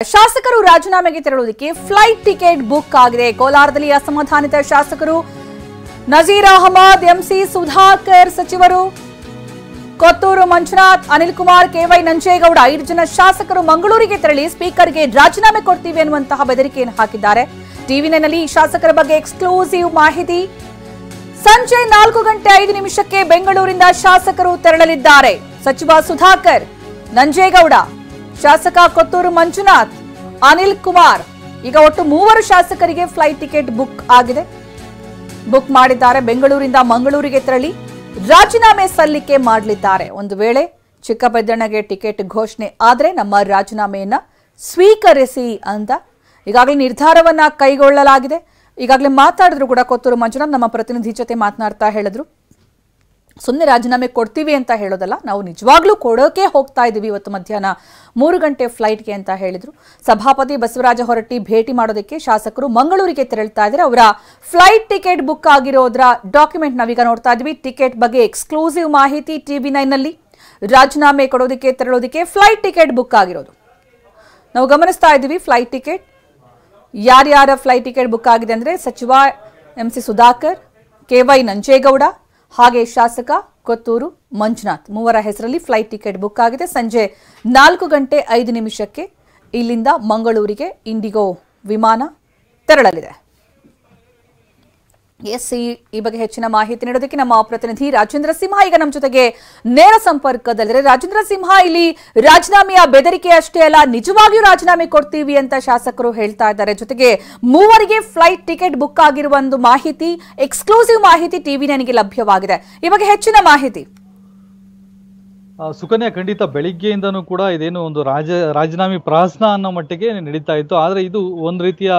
ಶಾಸಕರು ರಾಜೀನಾಮೆಗೆ ತೆರಳುವುದಕ್ಕೆ flight ticket book ಆಗಿದೆ. ಕೋಲಾರದಲ್ಲಿ ಅಸಮಾಧಾನಿತ ಶಾಸಕರು ನಜೀರ್ ಅಹಮದ್, ಎಂಸಿ ಸುಧಾಕರ್, ಸಚಿವರು ಕೊತ್ತೂರು ಮಂಜುನಾಥ್, ಅನಿಲ್ ಕುಮಾರ್, ಕೆವೈ ನಂಜೇಗೌಡ 5 ಜನ ಶಾಸಕರು ಮಂಗಳೂರಿಗೆ ತೆರಳಿ ಸ್ಪೀಕರ್ಗೆ ರಾಜೀನಾಮೆ ಕೊಡ್ತೀವಿ ಎನ್ನುವಂತಹ ಬೆದರಿಕೆಯನ್ನು ಹಾಕಿದ್ದಾರೆ. ಟಿವಿ9ನಲ್ಲಿ ಶಾಸಕರ ಬಗ್ಗೆ ಎಕ್ಸ್ಕ್ಲೂಸಿವ್ ಮಾಹಿತಿ. ಸಂಜೆ 4:05 ಬೆಂಗಳೂರಿಂದ ಶಾಸಕರು ತೆರಳಲಿದ್ದಾರೆ. ಸಚಿವ ಸುಧಾಕರ್, ನಂಜೇಗೌಡ, ಶಾಸಕ ಕೊತ್ತೂರು ಮಂಜುನಾಥ್, ಅನಿಲ್ ಕುಮಾರ್, ಈಗ ಒಟ್ಟು 3 ಶಾಸಕರಿಗೆ ಫ್ಲೈಟ್ ಟಿಕೆಟ್ ಬುಕ್ ಆಗಿದೆ. ಬುಕ್ ಮಾಡಿದ್ದಾರೆ. ಬೆಂಗಳೂರಿಂದ ಮಂಗಳೂರಿಗೆ ತೆರಳಿ ರಾಜೀನಾಮೆ ಸಲ್ಲಿಕೆ ಮಾಡಲಿದ್ದಾರೆ. ಒಂದು ವೇಳೆ ಚಿಕ್ಕಪೆದ್ದಣ್ಣಗೆ ಟಿಕೆಟ್ ಘೋಷಣೆ ಆದರೆ ನಮ್ಮ ರಾಜೀನಾಮೆಯನ್ನ ಸ್ವೀಕರಿಸಿ ಅಂತ ಈಗಾಗಲೇ ನಿರ್ಧಾರವನ್ನ ಕೈಗೊಳ್ಳಲಾಗಿದೆ. ಈಗಾಗಲೇ ಮಾತಾಡಿದ್ರು ಕೂಡ ಕೊತ್ತೂರು ಮಂಜುನಾಥ್, ನಮ್ಮ ಪ್ರತಿನಿಧಿ ಜೊತೆ ಮಾತನಾಡ್ತಾ ಹೇಳಿದ್ರು, ಸುಮ್ಮನೆ ರಾಜೀನಾಮೆ ಕೊಡ್ತೀವಿ ಅಂತ ಹೇಳೋದಲ್ಲ, ನಾವು ನಿಜವಾಗ್ಲೂ ಕೊಡೋಕೆ ಹೋಗ್ತಾ ಇದ್ದೀವಿ ಇವತ್ತು ಮಧ್ಯಾಹ್ನ 3 ಗಂಟೆ ಫ್ಲೈಟ್ಗೆ ಅಂತ ಹೇಳಿದ್ರು. ಸಭಾಪತಿ ಬಸವರಾಜ ಹೊರಟ್ಟಿ ಭೇಟಿ ಮಾಡೋದಕ್ಕೆ ಶಾಸಕರು ಮಂಗಳೂರಿಗೆ ತೆರಳ್ತಾ ಇದ್ದಾರೆ. ಅವರ ಫ್ಲೈಟ್ ಟಿಕೆಟ್ ಬುಕ್ ಆಗಿರೋದ್ರ ಡಾಕ್ಯುಮೆಂಟ್ ನಾವೀಗ ನೋಡ್ತಾ ಇದ್ವಿ. ಟಿಕೆಟ್ ಬಗ್ಗೆ ಎಕ್ಸ್ಕ್ಲೂಸಿವ್ ಮಾಹಿತಿ ಟಿವಿ9ನಲ್ಲಿ. ರಾಜೀನಾಮೆ ಕೊಡೋದಕ್ಕೆ ತೆರಳೋದಕ್ಕೆ ಫ್ಲೈಟ್ ಟಿಕೆಟ್ ಬುಕ್ ಆಗಿರೋದು ನಾವು ಗಮನಿಸ್ತಾ ಇದ್ದೀವಿ. ಫ್ಲೈಟ್ ಟಿಕೆಟ್ ಯಾರ್ಯಾರ ಫ್ಲೈಟ್ ಟಿಕೆಟ್ ಬುಕ್ ಆಗಿದೆ ಅಂದ್ರೆ ಸಚಿವ ಎಂಸಿ ಸುಧಾಕರ್, ಕೆವೈ ನಂಜೇಗೌಡ, ಹಾಗೆ ಶಾಸಕ ಕೊತ್ತೂರು ಮಂಜುನಾಥ್ 3 ಹೆಸರಲ್ಲಿ ಫ್ಲೈಟ್ ಟಿಕೆಟ್ ಬುಕ್ ಆಗಿದೆ. ಸಂಜೆ 4:05 ಇಲ್ಲಿಂದ ಮಂಗಳೂರಿಗೆ ಇಂಡಿಗೋ ವಿಮಾನ ತೆರಳಲಿದೆ. ಈ ಬಗ್ಗೆ ಹೆಚ್ಚಿನ ಮಾಹಿತಿ ನೀಡೋದಕ್ಕೆ ನಮ್ಮ ಪ್ರತಿನಿಧಿ ರಾಜೇಂದ್ರ ಸಿಂಹ ಈಗ ನಮ್ಮ ಜೊತೆಗೆ ನೇರ ಸಂಪರ್ಕದಲ್ಲಿದ್ದಾರೆ. ರಾಜೇಂದ್ರ ಸಿಂಹ, ಇಲ್ಲಿ ರಾಜೀನಾಮೆಯ ಬೆದರಿಕೆ ಅಷ್ಟೇ ಅಲ್ಲ, ನಿಜವಾಗಿಯೂ ರಾಜೀನಾಮೆ ಕೊಡ್ತೀವಿ ಅಂತ ಶಾಸಕರು ಹೇಳ್ತಾ ಇದ್ದಾರೆ. ಜೊತೆಗೆ 3 ಫ್ಲೈಟ್ ಟಿಕೆಟ್ ಬುಕ್ ಆಗಿರುವ ಒಂದು ಮಾಹಿತಿ, ಎಕ್ಸ್ಕ್ಲೂಸಿವ್ ಮಾಹಿತಿ ಟಿವಿ9ಗೆ ಲಭ್ಯವಾಗಿದೆ. ಈ ಬಗ್ಗೆ ಹೆಚ್ಚಿನ ಮಾಹಿತಿ. ಸುಕನ್ಯಾ, ಖಂಡಿತ ಬೆಳಿಗ್ಗೆಯಿಂದನೂ ಕೂಡ ಇದೇನು ಒಂದು ರಾಜೀನಾಮೆ ಪ್ರಹಸನ ಅನ್ನೋ ಮಟ್ಟಿಗೆ ನಡೀತಾ ಇತ್ತು. ಆದರೆ ಇದು ಒಂದು ರೀತಿಯ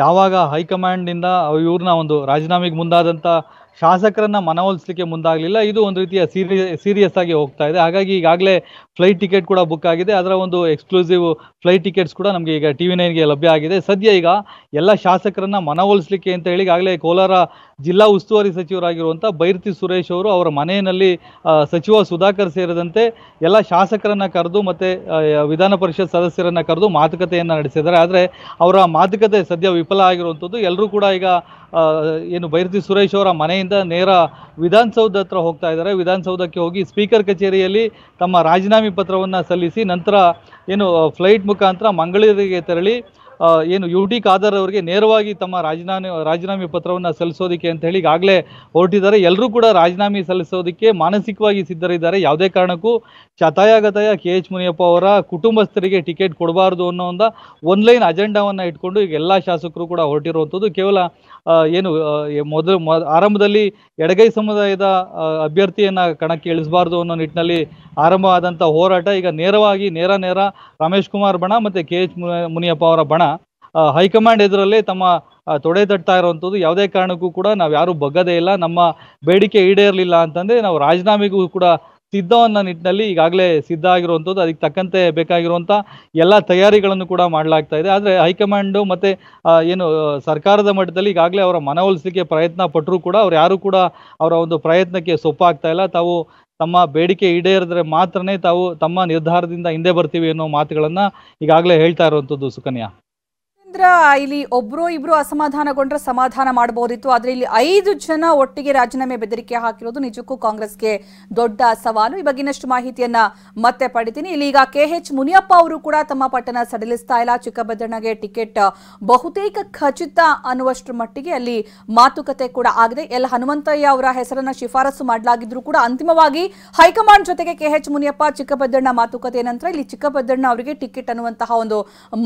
ಯಾವಾಗ ಹೈಕಮಾಂಡ್ನಿಂದ ಇವ್ರನ್ನ ಒಂದು ರಾಜೀನಾಮೆಗೆ ಮುಂದಾದಂಥ ಶಾಸಕರನ್ನ ಮನವೊಲಿಸಲಿಕ್ಕೆ ಮುಂದಾಗಲಿಲ್ಲ, ಇದು ಒಂದು ರೀತಿಯ ಸೀರಿಯಸ್ ಆಗಿ ಹೋಗ್ತಾ ಇದೆ. ಹಾಗಾಗಿ ಈಗಾಗಲೇ ಫ್ಲೈಟ್ ಟಿಕೆಟ್ ಕೂಡ ಬುಕ್ ಆಗಿದೆ. ಅದರ ಒಂದು ಎಕ್ಸ್ಕ್ಲೂಸಿವ್ ಫ್ಲೈಟ್ ಟಿಕೆಟ್ಸ್ ಕೂಡ ನಮಗೆ ಈಗ ಟಿವಿ9ಗೆ ಲಭ್ಯ ಆಗಿದೆ. ಸದ್ಯ ಈಗ ಎಲ್ಲ ಶಾಸಕರನ್ನ ಮನವೊಲಿಸಲಿಕ್ಕೆ ಅಂತ ಹೇಳಿ ಈಗಾಗಲೇ ಕೋಲಾರ ಜಿಲ್ಲಾ ಉಸ್ತುವಾರಿ ಸಚಿವರಾಗಿರುವಂಥ ಬೈರತಿ ಸುರೇಶ್ ಅವರು ಅವರ ಮನೆಯಲ್ಲಿ ಸಚಿವ ಸುಧಾಕರ್ ಸೇರಿದಂತೆ ಎಲ್ಲ ಶಾಸಕರನ್ನ ಕರೆದು ಮತ್ತೆ ವಿಧಾನ ಪರಿಷತ್ ಸದಸ್ಯರನ್ನ ಕರೆದು ಮಾತುಕತೆಯನ್ನು ನಡೆಸಿದ್ದಾರೆ. ಆದರೆ ಅವರ ಮಾತುಕತೆ ಸದ್ಯ ವಿಫಲ ಆಗಿರುವಂಥದ್ದು. ಎಲ್ಲರೂ ಕೂಡ ಈಗ ಏನು ಬೈರತಿ ಸುರೇಶ್ ಅವರ ಮನೆಯಿಂದ ನೇರ ವಿಧಾನಸೌಧ ಹತ್ರ ಹೋಗ್ತಾ ಇದ್ದಾರೆ. ವಿಧಾನಸೌಧಕ್ಕೆ ಹೋಗಿ ಸ್ಪೀಕರ್ ಕಚೇರಿಯಲ್ಲಿ ತಮ್ಮ ರಾಜೀನಾಮೆ ಪತ್ರವನ್ನು ಸಲ್ಲಿಸಿ ನಂತರ ಏನು ಫ್ಲೈಟ್ ಮುಖಾಂತರ ಮಂಗಳೂರಿಗೆ ತೆರಳಿ ಏನು UT ಖಾದರ್ ಅವರಿಗೆ ನೇರವಾಗಿ ತಮ್ಮ ರಾಜೀನಾಮೆ ಪತ್ರವನ್ನು ಸಲ್ಲಿಸೋದಕ್ಕೆ ಅಂತ ಹೇಳಿ ಈಗಾಗಲೇ ಹೊರಟಿದ್ದಾರೆ. ಎಲ್ಲರೂ ಕೂಡ ರಾಜೀನಾಮೆ ಸಲ್ಲಿಸೋದಕ್ಕೆ ಮಾನಸಿಕವಾಗಿ ಸಿದ್ಧರಿದ್ದಾರೆ. ಯಾವುದೇ ಕಾರಣಕ್ಕೂ ಶತಾಯಗತಾಯ KH ಮುನಿಯಪ್ಪ ಅವರ ಕುಟುಂಬಸ್ಥರಿಗೆ ಟಿಕೆಟ್ ಕೊಡಬಾರ್ದು ಅನ್ನೋ ಒಂದು ಒನ್ಲೈನ್ ಅಜೆಂಡಾವನ್ನು ಇಟ್ಕೊಂಡು ಈಗ ಎಲ್ಲ ಶಾಸಕರು ಕೂಡ ಹೊರಟಿರುವಂಥದ್ದು. ಕೇವಲ ಏನು ಆರಂಭದಲ್ಲಿ ಎಡಗೈ ಸಮುದಾಯದ ಅಭ್ಯರ್ಥಿಯನ್ನು ಕಣಕ್ಕೆ ಇಳಿಸಬಾರ್ದು ಅನ್ನೋ ನಿಟ್ಟಿನಲ್ಲಿ ಆರಂಭವಾದಂಥ ಹೋರಾಟ ಈಗ ನೇರ ರಮೇಶ್ ಕುಮಾರ್ ಬಣ ಮತ್ತು KH ಮುನಿಯಪ್ಪ ಅವರ ಬಣ ಹೈಕಮಾಂಡ್ ಎದುರಲ್ಲೇ ತಮ್ಮ ತೊಡೆ ತಟ್ತಾ ಇರುವಂಥದ್ದು. ಯಾವುದೇ ಕಾರಣಕ್ಕೂ ಕೂಡ ನಾವು ಯಾರೂ ಬಗ್ಗದೇ ಇಲ್ಲ, ನಮ್ಮ ಬೇಡಿಕೆ ಈಡೇರಲಿಲ್ಲ ಅಂತಂದರೆ ನಾವು ರಾಜೀನಾಮೆಗೂ ಕೂಡ ಸಿದ್ಧವನ್ನ ನಿಟ್ಟಿನಲ್ಲಿ ಈಗಾಗಲೇ ಸಿದ್ಧ ಆಗಿರುವಂಥದ್ದು. ಅದಕ್ಕೆ ತಕ್ಕಂತೆ ಬೇಕಾಗಿರುವಂಥ ಎಲ್ಲ ತಯಾರಿಗಳನ್ನು ಕೂಡ ಮಾಡಲಾಗ್ತಾ ಇದೆ. ಆದರೆ ಹೈಕಮಾಂಡು ಮತ್ತು ಏನು ಸರ್ಕಾರದ ಮಟ್ಟದಲ್ಲಿ ಈಗಾಗಲೇ ಅವರ ಮನವೊಲಿಸಲಿಕ್ಕೆ ಪ್ರಯತ್ನ ಪಟ್ಟರೂ ಕೂಡ ಅವ್ರು ಯಾರೂ ಕೂಡ ಅವರ ಒಂದು ಪ್ರಯತ್ನಕ್ಕೆ ಸೊಪ್ಪಾಗ್ತಾ ಇಲ್ಲ. ತಾವು ತಮ್ಮ ಬೇಡಿಕೆ ಈಡೇರಿದ್ರೆ ಮಾತ್ರನೇ ತಾವು ತಮ್ಮ ನಿರ್ಧಾರದಿಂದ ಹಿಂದೆ ಬರ್ತೀವಿ ಅನ್ನೋ ಮಾತುಗಳನ್ನು ಈಗಾಗಲೇ ಹೇಳ್ತಾ ಇರುವಂಥದ್ದು. ಸುಕನ್ಯಾ, ಇಲ್ಲಿ ಒಬ್ರು ಇಬ್ರು ಅಸಮಾಧಾನಗೊಂಡ್ರೆ ಸಮಾಧಾನ ಮಾಡಬಹುದಿತ್ತು, ಆದ್ರೆ ಇಲ್ಲಿ 5 ಜನ ಒಟ್ಟಿಗೆ ರಾಜೀನಾಮೆ ಬೆದರಿಕೆ ಹಾಕಿರೋದು ನಿಜಕ್ಕೂ ಕಾಂಗ್ರೆಸ್ಗೆ ದೊಡ್ಡ ಸವಾಲು. ಈ ಬಗ್ಗೆ ಇನ್ನಷ್ಟು ಮಾಹಿತಿಯನ್ನ ಮತ್ತೆ ಪಡಿತೀನಿ. ಇಲ್ಲಿ ಈಗ KH ಮುನಿಯಪ್ಪ ಅವರು ಕೂಡ ತಮ್ಮ ಪಟ್ಟಣ ಸಡಿಲಿಸ್ತಾ ಇಲ್ಲ. ಚಿಕ್ಕಬೆದ್ದಣ್ಣಗೆ ಟಿಕೆಟ್ ಬಹುತೇಕ ಖಚಿತ ಅನ್ನುವಷ್ಟರ ಮಟ್ಟಿಗೆ ಅಲ್ಲಿ ಮಾತುಕತೆ ಕೂಡ ಆಗಿದೆ. ಹನುಮಂತಯ್ಯ ಅವರ ಹೆಸರನ್ನ ಶಿಫಾರಸು ಮಾಡಲಾಗಿದ್ರು ಕೂಡ ಅಂತಿಮವಾಗಿ ಹೈಕಮಾಂಡ್ ಜೊತೆಗೆ KH ಮುನಿಯಪ್ಪ ಚಿಕ್ಕಬೆದ್ದಣ್ಣ ಮಾತುಕತೆ ನಂತರ ಇಲ್ಲಿ ಚಿಕ್ಕಬೆದ್ದಣ್ಣ ಅವರಿಗೆ ಟಿಕೆಟ್ ಅನ್ನುವಂತಹ ಒಂದು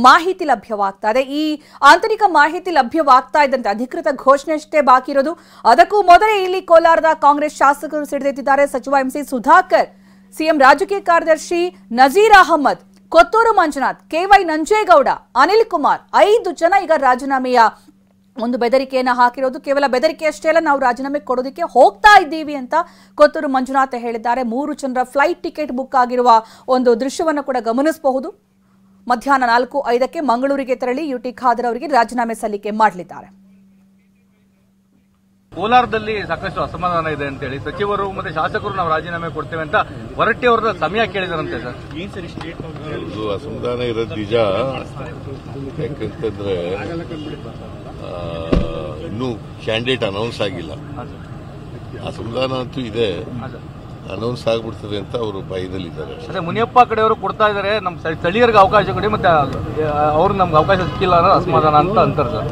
ಮಾಹಿತಿ ಲಭ್ಯವಾಗ್ತಾ ಇದೆ. ಈ ಆಂತರಿಕ ಮಾಹಿತಿ ಲಭ್ಯವಾಗ್ತಾ ಇದ್ದಂತೆ ಅಧಿಕೃತ ಘೋಷಣೆ ಅಷ್ಟೇ ಬಾಕಿ ಇರೋದು. ಅದಕ್ಕೂ ಮೊದಲೇ ಇಲ್ಲಿ ಕೋಲಾರದ ಕಾಂಗ್ರೆಸ್ ಶಾಸಕರು ಸಿಡಿದೆದ್ದಿದ್ದಾರೆ. ಸಚಿವ ಎಂಸಿ ಸುಧಾಕರ್, ಸಿಎಂ ರಾಜಕೀಯ ಕಾರ್ಯದರ್ಶಿ ನಜೀರ್ ಅಹಮದ್, ಕೊತ್ತೂರು ಮಂಜುನಾಥ್, ಕೆವೈ ನಂಜೇಗೌಡ, ಅನಿಲ್ ಕುಮಾರ್ 5 ಜನ ಈಗ ರಾಜೀನಾಮೆಯ ಒಂದು ಬೆದರಿಕೆಯನ್ನ ಹಾಕಿರೋದು. ಕೇವಲ ಬೆದರಿಕೆ ಅಷ್ಟೇ ಅಲ್ಲ, ನಾವು ರಾಜೀನಾಮೆ ಕೊಡೋದಕ್ಕೆ ಹೋಗ್ತಾ ಇದ್ದೀವಿ ಅಂತ ಕೊತ್ತೂರು ಮಂಜುನಾಥ್ ಹೇಳಿದ್ದಾರೆ. 3 ಜನರ ಫ್ಲೈಟ್ ಟಿಕೆಟ್ ಬುಕ್ ಆಗಿರುವ ಒಂದು ದೃಶ್ಯವನ್ನು ಕೂಡ ಗಮನಿಸಬಹುದು. ಮಧ್ಯಾಹ್ನ 4:05 ಮಂಗಳೂರಿಗೆ ತೆರಳಿ UT ಖಾದರ್ ಅವರಿಗೆ ರಾಜೀನಾಮೆ ಸಲ್ಲಿಕೆ ಮಾಡಲಿದ್ದಾರೆ. ಕೋಲಾರದಲ್ಲಿ ಸಾಕಷ್ಟು ಅಸಮಾಧಾನ ಇದೆ ಅಂತ ಹೇಳಿ ಸಚಿವರು ಮತ್ತೆ ಶಾಸಕರು ನಾವು ರಾಜೀನಾಮೆ ಕೊಡ್ತೇವೆ ಅಂತ ಹೊರಟ್ಟಿ ಅವರ ಸಮಯ ಕೇಳಿದಾರಂತೆ ಸರ್. ಇದು ಅಸಮಾಧಾನ ಇರೋದು ನಿಜ. ಯಾಕಂತಂದ್ರೆ ಇನ್ನೂ ಕ್ಯಾಂಡಿಡೇಟ್ ಅನೌನ್ಸ್ ಆಗಿಲ್ಲ. ಅಸಮಾಧಾನ ಅಂತೂ ಇದೆ, ಅನೌನ್ಸ್ ಆಗ್ಬಿಡ್ತದೆ ಅಂತ ಅವರು ಭಯದಲ್ಲಿದ್ದಾರೆ. ಅದೇ ಮುನಿಯಪ್ಪ ಕಡೆಯವರು ಕೊಡ್ತಾ ಇದ್ದಾರೆ, ನಮ್ಮ ಸ್ಥಳೀಯರಿಗೆ ಅವಕಾಶ ಕೊಡಿ, ಮತ್ತೆ ಅವ್ರು ನಮ್ಗೆ ಅವಕಾಶ ಸಿಕ್ಕಿಲ್ಲ ಅನ್ನೋ ಅಸಮಾಧಾನ ಅಂತ ಅಂತಾರೆ ಸರ್.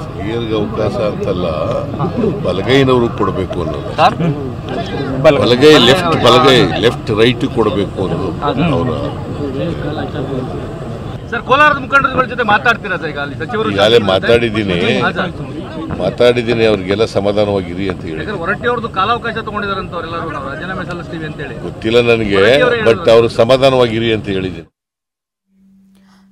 ಸ್ಥಳೀಯರಿಗೆ ಅವಕಾಶ ಅಂತಲ್ಲ, ಬಲಗೈನವ್ರಿಗೆ ಕೊಡಬೇಕು ಅನ್ನೋದು. ಬಲಗೈ ಲೆಫ್ಟ್ ರೈಟ್ ಕೊಡಬೇಕು ಅನ್ನೋದು ಅವರ. ಸರ್, ಕೋಲಾರದ ಮುಖಂಡರುಗಳ ಜೊತೆ ಮಾತಾಡ್ತೀರಾ ಸರ್? ಈಗ ಅಲ್ಲಿ ಸಚಿವರು ಈಗಾಗಲೇ ಮಾತಾಡಿದ್ದೀನಿ, ಅವ್ರಿಗೆಲ್ಲ ಸಮಾಧಾನವಾಗಿರಿ ಅಂತ ಹೇಳಿ. ಹೊರಟ್ಟಿ ಅವ್ರದ್ದು ಕಾಲಾವಕಾಶ ತಗೊಂಡಿದಾರಂತ ಅವರೆಲ್ಲರೂ, ನಾವು ರಾಜೀನಾಮೆ ಸಲ್ಲಿಸ್ತೀವಿ ಅಂತ ಹೇಳಿ. ಗೊತ್ತಿಲ್ಲ ನನಗೆ, ಬಟ್ ಅವರು ಸಮಾಧಾನವಾಗಿರಿ ಅಂತ ಹೇಳಿದ್ದೀನಿ.